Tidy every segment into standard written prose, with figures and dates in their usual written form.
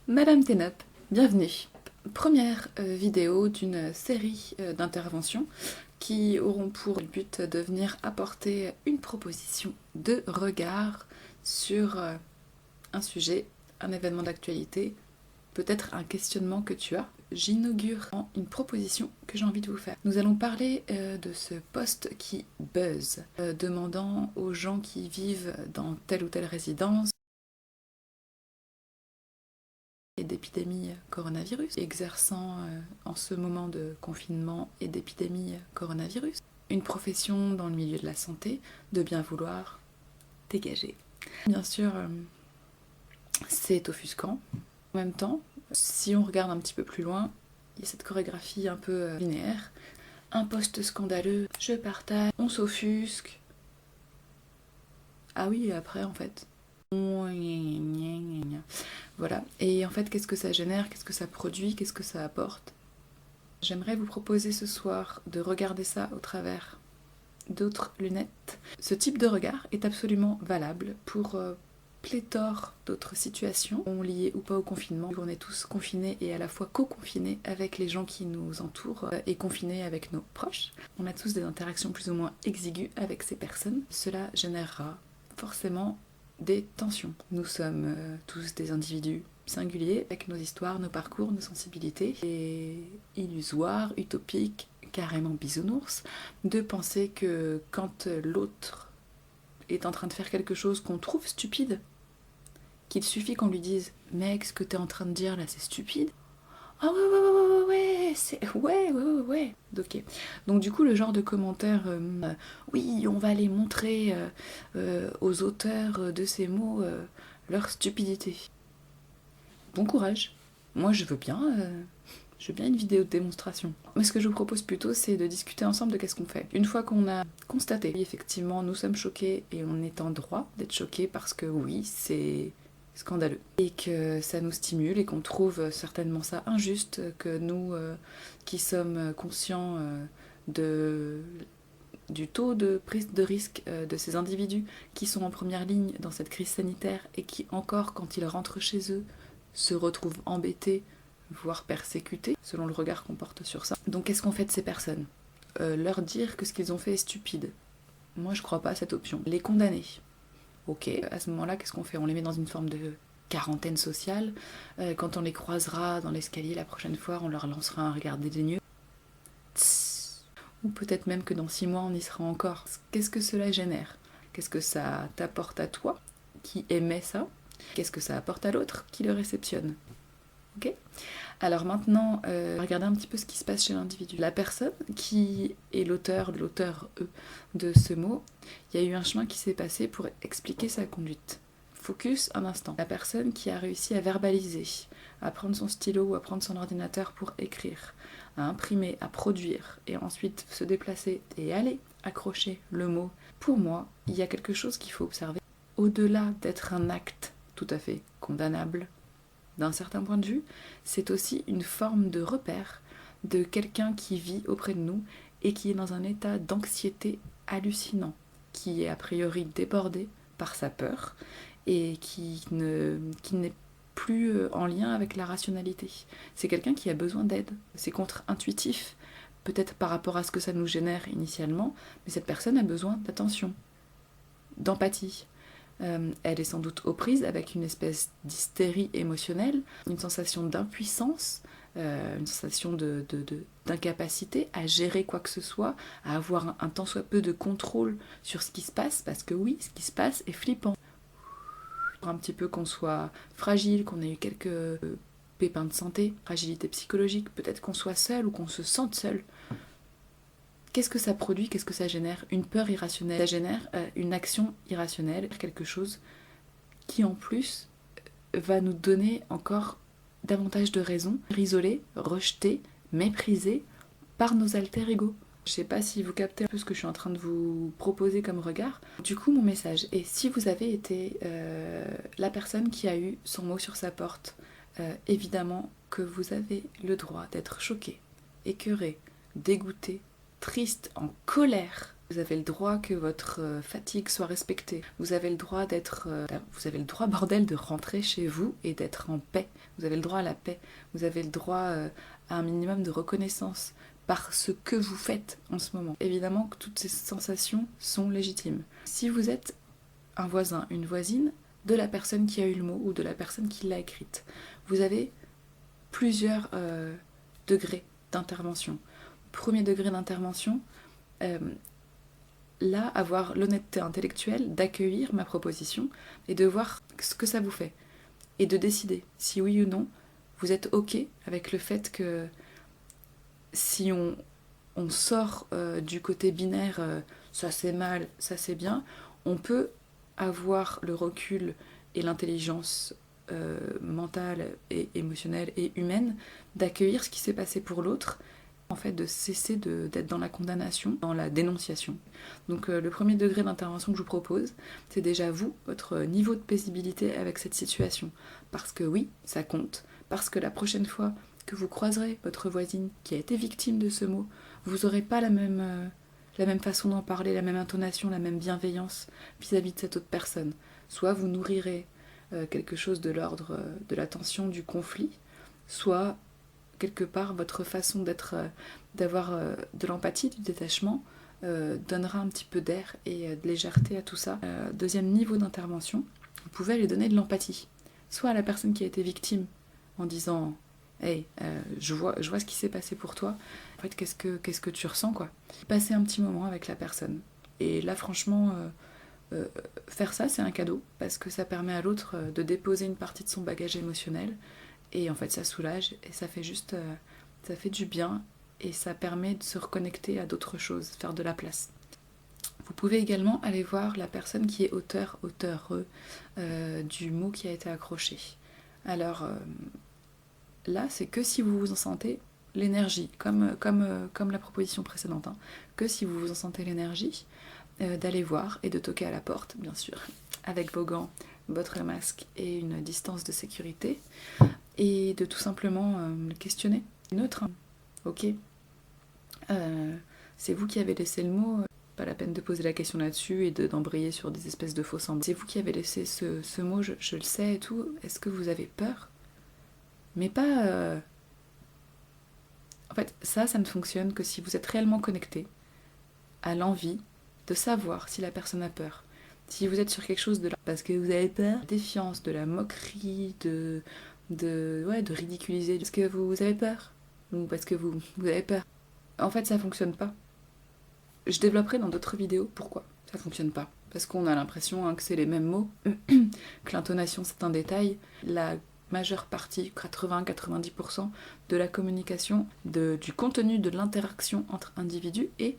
Madame Ténop, bienvenue. Première vidéo d'une série d'interventions qui auront pour but de venir apporter une proposition de regard sur un sujet, un événement d'actualité, peut-être un questionnement que tu as. J'inaugure une proposition que j'ai envie de vous faire. Nous allons parler de ce post qui buzz, demandant aux gens qui vivent dans telle ou telle résidence et d'épidémie coronavirus, exerçant en ce moment de confinement et d'épidémie coronavirus, une profession dans le milieu de la santé, de bien vouloir dégager. Bien sûr, c'est offusquant. En même temps, si on regarde un petit peu plus loin, il y a cette chorégraphie un peu linéaire. Un post scandaleux, je partage, on s'offusque. Ah oui, et après en fait. Voilà. Et en fait, qu'est-ce que ça génère? Qu'est-ce que ça produit? Qu'est-ce que ça apporte? J'aimerais vous proposer ce soir de regarder ça au travers d'autres lunettes. Ce type de regard est absolument valable pour pléthore d'autres situations, liées ou pas au confinement. On est tous confinés et à la fois co-confinés avec les gens qui nous entourent et confinés avec nos proches. On a tous des interactions plus ou moins exiguës avec ces personnes. Cela générera forcément des tensions. Nous sommes tous des individus singuliers avec nos histoires, nos parcours, nos sensibilités. Et illusoire, utopique, carrément bisounours, de penser que quand l'autre est en train de faire quelque chose qu'on trouve stupide, qu'il suffit qu'on lui dise « Mec, ce que t'es en train de dire là, c'est stupide ». Ah ouais, c'est... Ouais. Ok. Donc du coup, le genre de commentaire oui, on va aller montrer aux auteurs de ces mots leur stupidité. Bon courage. Moi, je veux bien une vidéo de démonstration. Mais ce que je vous propose plutôt, c'est de discuter ensemble de qu'est-ce qu'on fait. Une fois qu'on a constaté, oui, effectivement, nous sommes choqués et on est en droit d'être choqués parce que oui, c'est scandaleux. Et que ça nous stimule et qu'on trouve certainement ça injuste, que nous, qui sommes conscients du taux de prise de risque de ces individus qui sont en première ligne dans cette crise sanitaire et qui encore, quand ils rentrent chez eux, se retrouvent embêtés, voire persécutés, selon le regard qu'on porte sur ça. Donc qu'est-ce qu'on fait de ces personnes? Leur dire que ce qu'ils ont fait est stupide. Moi, je crois pas à cette option. Les condamner. Ok, à ce moment-là, qu'est-ce qu'on fait? On les met dans une forme de quarantaine sociale. Quand on les croisera dans l'escalier la prochaine fois, on leur lancera un regard dédaigneux. Ou peut-être même que dans 6 mois, on y sera encore. Qu'est-ce que cela génère? Qu'est-ce que ça t'apporte à toi, qui aimait ça? Qu'est-ce que ça apporte à l'autre, qui le réceptionne? Ok? Alors maintenant, regardez un petit peu ce qui se passe chez l'individu. La personne qui est l'auteur de ce mot, il y a eu un chemin qui s'est passé pour expliquer sa conduite. Focus un instant. La personne qui a réussi à verbaliser, à prendre son stylo ou à prendre son ordinateur pour écrire, à imprimer, à produire, et ensuite se déplacer et aller accrocher le mot. Pour moi, il y a quelque chose qu'il faut observer. Au-delà d'être un acte tout à fait condamnable, d'un certain point de vue, c'est aussi une forme de repère de quelqu'un qui vit auprès de nous et qui est dans un état d'anxiété hallucinant, qui est a priori débordé par sa peur et qui n'est plus en lien avec la rationalité. C'est quelqu'un qui a besoin d'aide. C'est contre-intuitif, peut-être par rapport à ce que ça nous génère initialement, mais cette personne a besoin d'attention, d'empathie. Elle est sans doute aux prises avec une espèce d'hystérie émotionnelle, une sensation d'impuissance, une sensation d'incapacité à gérer quoi que ce soit, à avoir un tant soit peu de contrôle sur ce qui se passe, parce que oui, ce qui se passe est flippant. Un petit peu qu'on soit fragile, qu'on ait eu quelques pépins de santé, fragilité psychologique, peut-être qu'on soit seul ou qu'on se sente seul. Qu'est-ce que ça produit? Qu'est-ce que ça génère? Une peur irrationnelle. Ça génère une action irrationnelle, quelque chose qui en plus va nous donner encore davantage de raisons, isolés, rejetés, méprisés par nos alter-ego. Je sais pas si vous captez un peu ce que je suis en train de vous proposer comme regard. Du coup, mon message est, si vous avez été la personne qui a eu son mot sur sa porte, évidemment, que vous avez le droit d'être choqué, écœuré, dégoûté, triste, en colère. Vous avez le droit que votre fatigue soit respectée. Vous avez le droit vous avez le droit, bordel, de rentrer chez vous et d'être en paix. Vous avez le droit à la paix. Vous avez le droit à un minimum de reconnaissance par ce que vous faites en ce moment. Évidemment que toutes ces sensations sont légitimes. Si vous êtes un voisin, une voisine de la personne qui a eu le mot ou de la personne qui l'a écrite, vous avez plusieurs degrés d'intervention. Premier degré d'intervention, là, avoir l'honnêteté intellectuelle d'accueillir ma proposition et de voir ce que ça vous fait. Et de décider si oui ou non vous êtes OK avec le fait que si on sort du côté binaire, ça c'est mal, ça c'est bien, on peut avoir le recul et l'intelligence mentale et émotionnelle et humaine d'accueillir ce qui s'est passé pour l'autre, en fait de cesser d'être dans la condamnation, dans la dénonciation. Donc le premier degré d'intervention que je vous propose, c'est déjà vous, votre niveau de paisibilité avec cette situation. Parce que oui, ça compte, parce que la prochaine fois que vous croiserez votre voisine qui a été victime de ce mot, vous n'aurez pas la même façon d'en parler, la même intonation, la même bienveillance vis-à-vis de cette autre personne. Soit vous nourrirez quelque chose de l'ordre de la tension, du conflit, soit quelque part votre façon d'avoir de l'empathie, du détachement, donnera un petit peu d'air et de légèreté à tout ça. Deuxième niveau d'intervention, vous pouvez aller donner de l'empathie, soit à la personne qui a été victime, en disant « Hey, je vois ce qui s'est passé pour toi, en fait, qu'est-ce que tu ressens, quoi ?» Passer un petit moment avec la personne. Et là, franchement, faire ça, c'est un cadeau, parce que ça permet à l'autre de déposer une partie de son bagage émotionnel. Et en fait, ça soulage et ça fait juste... ça fait du bien et ça permet de se reconnecter à d'autres choses, faire de la place. Vous pouvez également aller voir la personne qui est auteur du mot qui a été accroché. Alors là, c'est que si vous vous en sentez l'énergie, comme la proposition précédente, hein, que si vous vous en sentez l'énergie, d'aller voir et de toquer à la porte, bien sûr, avec vos gants, votre masque et une distance de sécurité, et de tout simplement le questionner. Neutre, hein. Ok, c'est vous qui avez laissé le mot, pas la peine de poser la question là-dessus et d'embrayer sur des espèces de faux semblants. C'est vous qui avez laissé ce mot, je le sais et tout, est-ce que vous avez peur? Mais pas... En fait, ça ne fonctionne que si vous êtes réellement connecté à l'envie de savoir si la personne a peur. Si vous êtes sur quelque chose de là, parce que vous avez peur, défiance, de la moquerie, de ridiculiser, parce que vous avez peur, ou parce que vous avez peur. En fait, ça fonctionne pas. Je développerai dans d'autres vidéos pourquoi ça fonctionne pas. Parce qu'on a l'impression que c'est les mêmes mots, que l'intonation c'est un détail. La majeure partie, 80-90% de la communication, du contenu de l'interaction entre individus est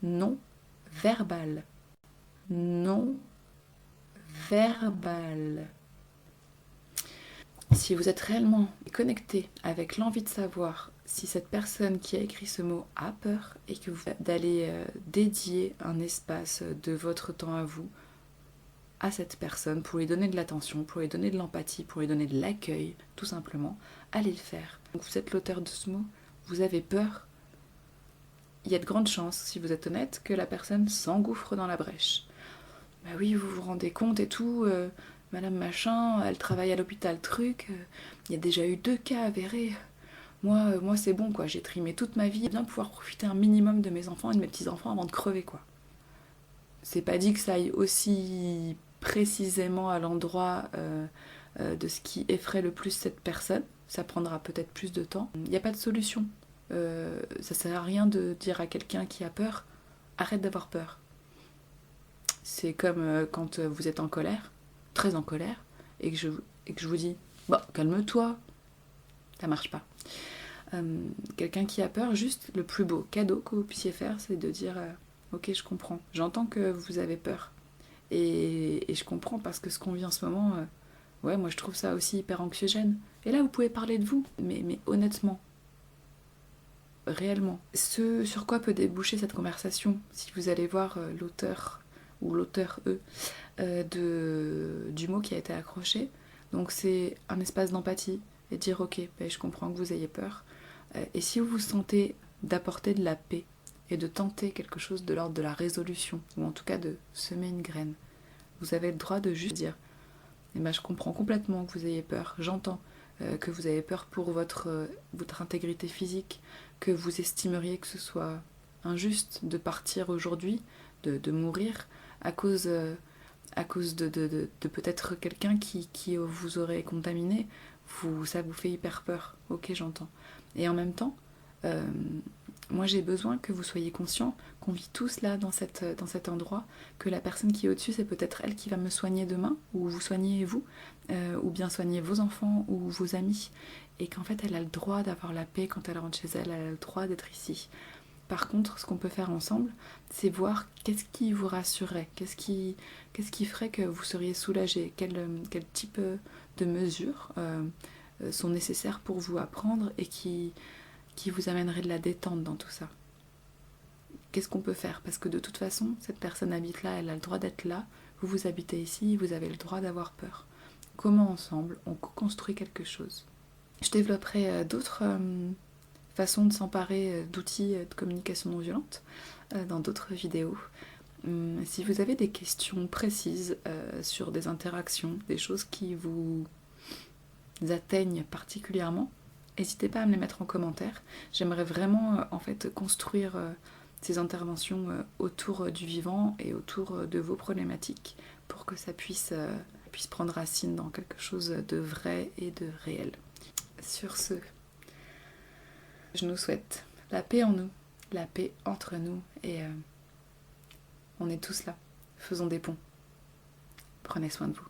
non verbal. Non verbal. Si vous êtes réellement connecté avec l'envie de savoir si cette personne qui a écrit ce mot a peur et que vous d'aller dédier un espace de votre temps à vous à cette personne pour lui donner de l'attention, pour lui donner de l'empathie, pour lui donner de l'accueil, tout simplement, allez le faire. Donc vous êtes l'auteur de ce mot, vous avez peur, il y a de grandes chances, si vous êtes honnête, que la personne s'engouffre dans la brèche. Bah oui, vous vous rendez compte et tout... Madame Machin, elle travaille à l'hôpital truc, il y a déjà eu 2 cas avérés. Moi c'est bon quoi, j'ai trimé toute ma vie, bien pouvoir profiter un minimum de mes enfants et de mes petits-enfants avant de crever quoi. C'est pas dit que ça aille aussi précisément à l'endroit de ce qui effraie le plus cette personne, ça prendra peut-être plus de temps. Il n'y a pas de solution. Ça sert à rien de dire à quelqu'un qui a peur, arrête d'avoir peur. C'est comme quand vous êtes en colère, très en colère, et que je vous dis bon, calme-toi, ça marche pas. Quelqu'un qui a peur, juste le plus beau cadeau que vous puissiez faire, c'est de dire ok, je comprends, j'entends que vous avez peur et je comprends parce que ce qu'on vit en ce moment, ouais, moi je trouve ça aussi hyper anxiogène. Et là vous pouvez parler de vous, mais honnêtement, réellement, ce sur quoi peut déboucher cette conversation, si vous allez voir l'auteur ou l'auteur du mot qui a été accroché. Donc c'est un espace d'empathie, et dire ok, je comprends que vous ayez peur. Et si vous vous sentez d'apporter de la paix et de tenter quelque chose de l'ordre de la résolution, ou en tout cas de semer une graine, vous avez le droit de juste dire je comprends complètement que vous ayez peur, j'entends que vous avez peur pour votre intégrité physique, que vous estimeriez que ce soit injuste de partir aujourd'hui, de mourir à cause de peut-être quelqu'un qui vous aurait contaminé. Ça vous fait hyper peur. Ok, j'entends. Et en même temps, moi j'ai besoin que vous soyez conscients qu'on vit tous là dans cet endroit, que la personne qui est au-dessus, c'est peut-être elle qui va me soigner demain, ou vous soignez vous, ou bien soigner vos enfants ou vos amis, et qu'en fait elle a le droit d'avoir la paix quand elle rentre chez elle, elle a le droit d'être ici. Par contre, ce qu'on peut faire ensemble, c'est voir qu'est-ce qui vous rassurerait, qu'est-ce qui ferait que vous seriez soulagé, quel type de mesures sont nécessaires pour vous à prendre et qui vous amènerait de la détente dans tout ça. Qu'est-ce qu'on peut faire? Parce que de toute façon, cette personne habite là, elle a le droit d'être là, vous habitez ici, vous avez le droit d'avoir peur. Comment ensemble, on co-construit quelque chose? Je développerai d'autres façons de s'emparer d'outils de communication non violente dans d'autres vidéos. Si vous avez des questions précises sur des interactions, des choses qui vous atteignent particulièrement, n'hésitez pas à me les mettre en commentaire. J'aimerais vraiment en fait construire ces interventions autour du vivant et autour de vos problématiques pour que ça puisse prendre racine dans quelque chose de vrai et de réel. Sur ce, je nous souhaite la paix en nous, la paix entre nous et on est tous là. Faisons des ponts. Prenez soin de vous.